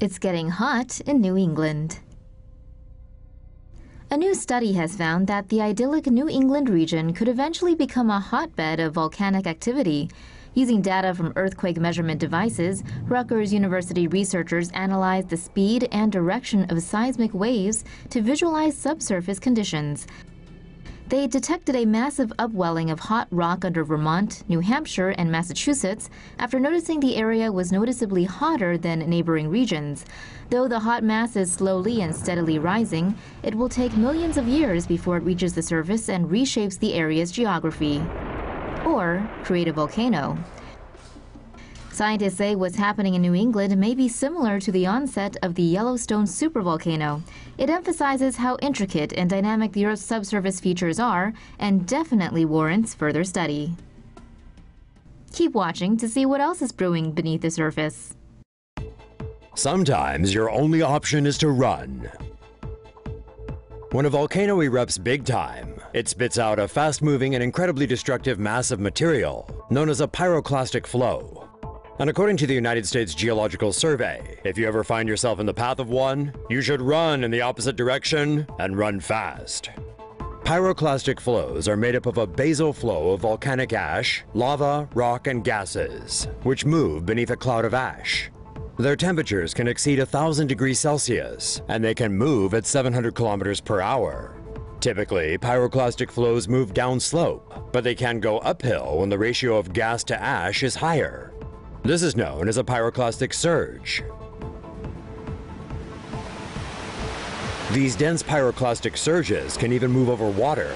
It's getting hot in New England. A new study has found that the idyllic New England region could eventually become a hotbed of volcanic activity. Using data from earthquake measurement devices, Rutgers University researchers analyzed the speed and direction of seismic waves to visualize subsurface conditions. They detected a massive upwelling of hot rock under Vermont, New Hampshire, and Massachusetts after noticing the area was noticeably hotter than neighboring regions. Though the hot mass is slowly and steadily rising, it will take millions of years before it reaches the surface and reshapes the area's geography. Or create a volcano. Scientists say what's happening in New England may be similar to the onset of the Yellowstone supervolcano. It emphasizes how intricate and dynamic the Earth's subsurface features are and definitely warrants further study. Keep watching to see what else is brewing beneath the surface. Sometimes your only option is to run. When a volcano erupts big time, it spits out a fast-moving and incredibly destructive mass of material known as a pyroclastic flow. And according to the United States Geological Survey, if you ever find yourself in the path of one, you should run in the opposite direction and run fast. Pyroclastic flows are made up of a basal flow of volcanic ash, lava, rock, and gases, which move beneath a cloud of ash. Their temperatures can exceed 1,000 degrees Celsius, and they can move at 700 kilometers per hour. Typically, pyroclastic flows move downslope, but they can go uphill when the ratio of gas to ash is higher. This is known as a pyroclastic surge. These dense pyroclastic surges can even move over water.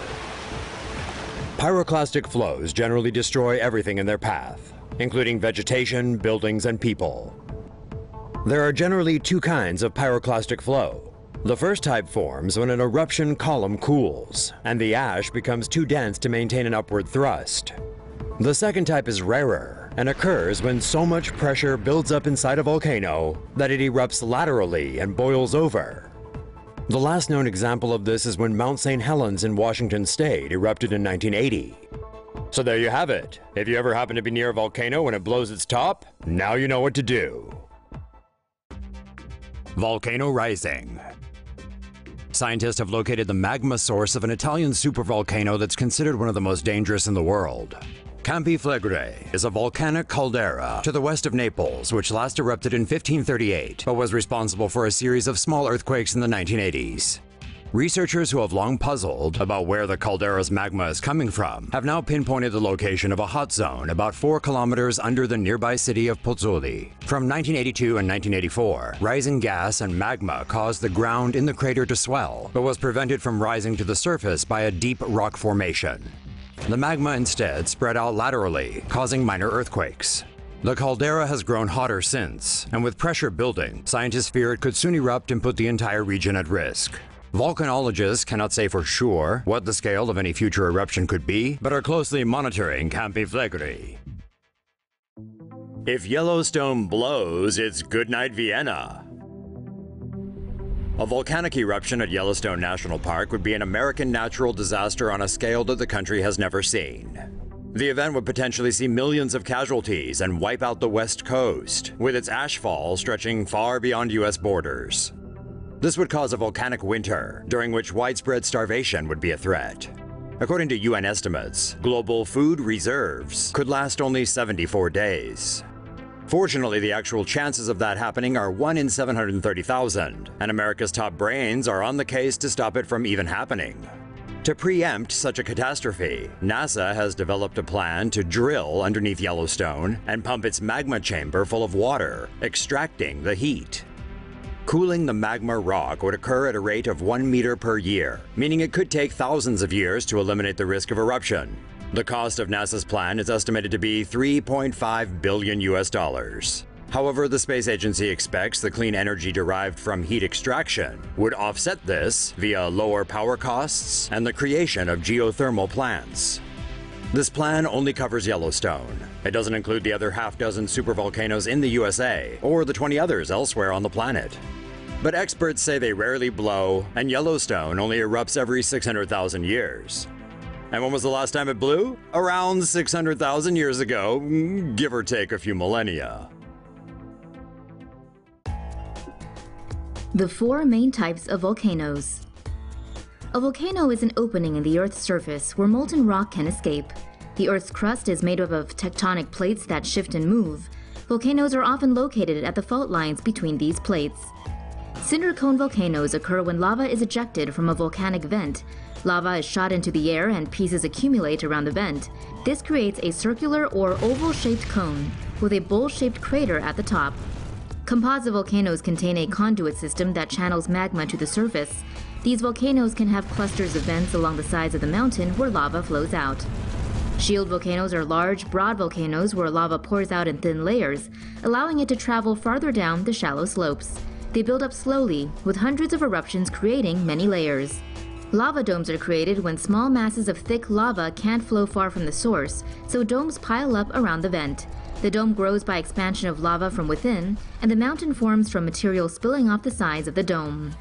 Pyroclastic flows generally destroy everything in their path, including vegetation, buildings, and people. There are generally two kinds of pyroclastic flow. The first type forms when an eruption column cools, and the ash becomes too dense to maintain an upward thrust. The second type is rarer and occurs when so much pressure builds up inside a volcano that it erupts laterally and boils over. The last known example of this is when Mount St. Helens in Washington state erupted in 1980. So there you have it. If you ever happen to be near a volcano when it blows its top, now you know what to do. Volcano rising. Scientists have located the magma source of an Italian supervolcano that's considered one of the most dangerous in the world. Campi Flegrei is a volcanic caldera to the west of Naples, which last erupted in 1538, but was responsible for a series of small earthquakes in the 1980s. Researchers who have long puzzled about where the caldera's magma is coming from have now pinpointed the location of a hot zone about 4 kilometers under the nearby city of Pozzuoli. From 1982 and 1984, rising gas and magma caused the ground in the crater to swell, but was prevented from rising to the surface by a deep rock formation. The magma instead spread out laterally, causing minor earthquakes. The caldera has grown hotter since, and with pressure building, scientists fear it could soon erupt and put the entire region at risk. Volcanologists cannot say for sure what the scale of any future eruption could be, but are closely monitoring Campi Flegrei. If Yellowstone blows, it's goodnight Vienna. A volcanic eruption at Yellowstone National Park would be an American natural disaster on a scale that the country has never seen. The event would potentially see millions of casualties and wipe out the West Coast, with its ashfall stretching far beyond US borders. This would cause a volcanic winter, during which widespread starvation would be a threat. According to UN estimates, global food reserves could last only 74 days. Fortunately, the actual chances of that happening are 1 in 730,000, and America's top brains are on the case to stop it from even happening. To preempt such a catastrophe, NASA has developed a plan to drill underneath Yellowstone and pump its magma chamber full of water, extracting the heat. Cooling the magma rock would occur at a rate of 1 meter per year, meaning it could take thousands of years to eliminate the risk of eruption. The cost of NASA's plan is estimated to be $3.5 billion US. However, the space agency expects the clean energy derived from heat extraction would offset this via lower power costs and the creation of geothermal plants. This plan only covers Yellowstone. It doesn't include the other half-dozen supervolcanoes in the USA or the 20 others elsewhere on the planet. But experts say they rarely blow, and Yellowstone only erupts every 600,000 years. And when was the last time it blew? Around 600,000 years ago, give or take a few millennia. The four main types of volcanoes. A volcano is an opening in the Earth's surface where molten rock can escape. The Earth's crust is made up of tectonic plates that shift and move. Volcanoes are often located at the fault lines between these plates. Cinder cone volcanoes occur when lava is ejected from a volcanic vent. Lava is shot into the air and pieces accumulate around the vent. This creates a circular or oval-shaped cone with a bowl-shaped crater at the top. Composite volcanoes contain a conduit system that channels magma to the surface. These volcanoes can have clusters of vents along the sides of the mountain where lava flows out. Shield volcanoes are large, broad volcanoes where lava pours out in thin layers, allowing it to travel farther down the shallow slopes. They build up slowly, with hundreds of eruptions creating many layers. Lava domes are created when small masses of thick lava can't flow far from the source, so domes pile up around the vent. The dome grows by expansion of lava from within, and the mountain forms from material spilling off the sides of the dome.